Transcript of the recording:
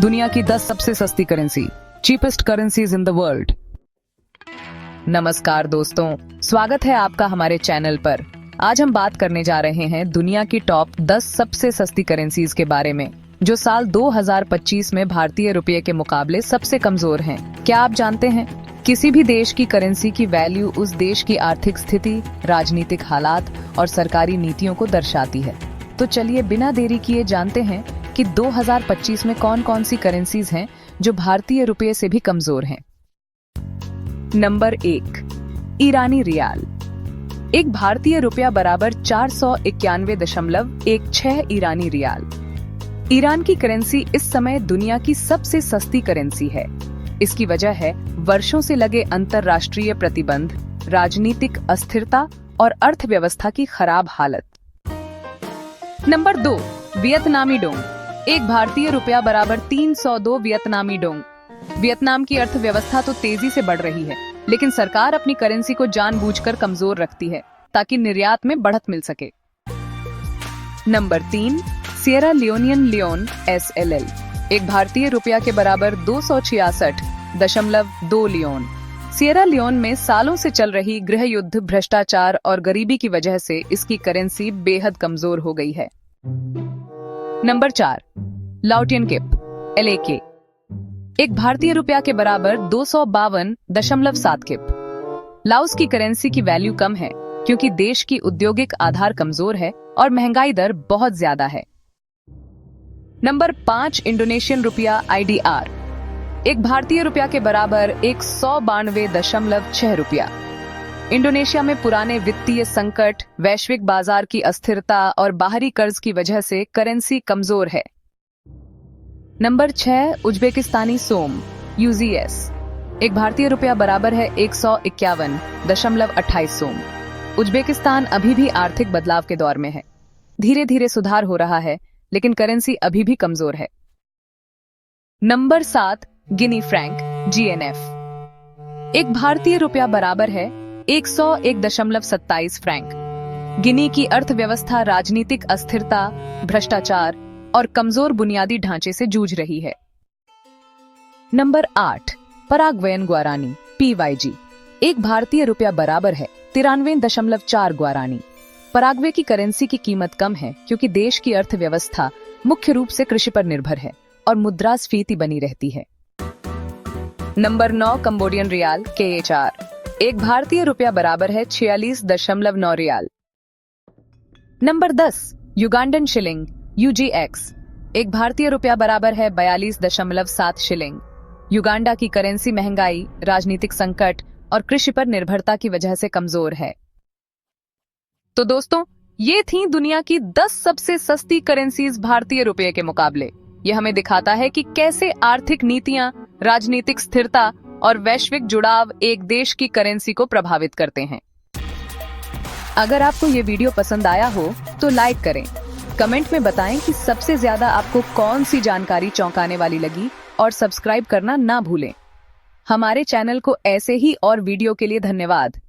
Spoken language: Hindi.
दुनिया की 10 सबसे सस्ती currency, cheapest currencies in the world. नमस्कार दोस्तों, स्वागत है आपका हमारे चैनल पर। आज हम बात करने जा रहे हैं दुनिया की टॉप 10 सबसे सस्ती करेंसीज के बारे में, जो साल 2025 में भारतीय रुपये के मुकाबले सबसे कमजोर हैं। क्या आप जानते हैं, किसी भी देश की करेंसी की वैल्यू उस देश की आर्थिक स्थिति, राजनीतिक हालात और सरकारी नीतियों को दर्शाती है। तो चलिए बिना देरी किए जानते हैं कि 2025 में कौन कौन सी करेंसीज हैं जो भारतीय रुपये से भी कमजोर हैं। नंबर 1, ईरानी रियाल। एक भारतीय रुपया बराबर 491.16 ईरानी रियाल। ईरान की करेंसी इस समय दुनिया की सबसे सस्ती करेंसी है। इसकी वजह है वर्षों से लगे अंतर्राष्ट्रीय प्रतिबंध, राजनीतिक अस्थिरता और अर्थव्यवस्था की खराब हालत। नंबर 2, वियतनामी डोंग। एक भारतीय रुपया बराबर 302 वियतनामी डोंग। वियतनाम की अर्थव्यवस्था तो तेजी से बढ़ रही है, लेकिन सरकार अपनी करेंसी को जानबूझकर कमजोर रखती है ताकि निर्यात में बढ़त मिल सके। Number 3, Sierra Leone SLL। एक भारतीय रुपया के बराबर 266.2 लियोन। सिएरा लियोन में सालों से चल रही गृह युद्ध, भ्रष्टाचार और गरीबी की वजह से इसकी करेंसी बेहद कमजोर हो गई है। नंबर 4, लाओटियन किप LAK। एक भारतीय रुपया के बराबर 252.7 किप। लाओस की करेंसी की वैल्यू कम है क्योंकि देश की औद्योगिक आधार कमजोर है और महंगाई दर बहुत ज्यादा है। Number 5, Indonesian rupiah IDR। एक भारतीय रुपया के बराबर 192.6 रुपया। इंडोनेशिया में पुराने वित्तीय संकट, वैश्विक बाजार की अस्थिरता और बाहरी कर्ज की वजह से करेंसी कमजोर है। नंबर 6, उज्बेकिस्तानी सोम UZS। एक भारतीय रुपया बराबर है 151.28 सोम। उज्बेकिस्तान अभी भी आर्थिक बदलाव के दौर में है। धीरे धीरे सुधार हो रहा है, लेकिन करेंसी अभी भी कमजोर है। नंबर 7, गिनी फ्रैंक GNF। एक भारतीय रुपया बराबर है 101.27 फ्रैंक। गिनी की अर्थव्यवस्था राजनीतिक अस्थिरता, भ्रष्टाचार और कमजोर बुनियादी ढांचे से जूझ रही है। Number 8, पराग्वेयन Guarani PYG। एक भारतीय रुपया बराबर है 93.4 ग्वारानी। पराग्वे की करेंसी की कीमत कम है क्योंकि देश की अर्थव्यवस्था मुख्य रूप से कृषि पर निर्भर है और मुद्रास्फीति बनी रहती है। Number 9, Cambodian riel KHR। एक भारतीय रुपया बराबर है 46.9 riel. Number 10, Ugandan shilling UGX। एक भारतीय रुपया बराबर है 42.7 शिलिंग। युगांडा की करेंसी महंगाई, राजनीतिक संकट और कृषि पर निर्भरता की वजह से कमजोर है। तो दोस्तों, ये थी दुनिया की 10 सबसे सस्ती करेंसीज भारतीय रुपये के मुकाबले। यह हमें दिखाता है कि कैसे आर्थिक नीतियां, राजनीतिक स्थिरता और वैश्विक जुड़ाव एक देश की करेंसी को प्रभावित करते हैं। अगर आपको ये वीडियो पसंद आया हो तो लाइक करें, कमेंट में बताएं कि सबसे ज्यादा आपको कौन सी जानकारी चौंकाने वाली लगी और सब्सक्राइब करना ना भूलें। हमारे चैनल को ऐसे ही और वीडियो के लिए धन्यवाद।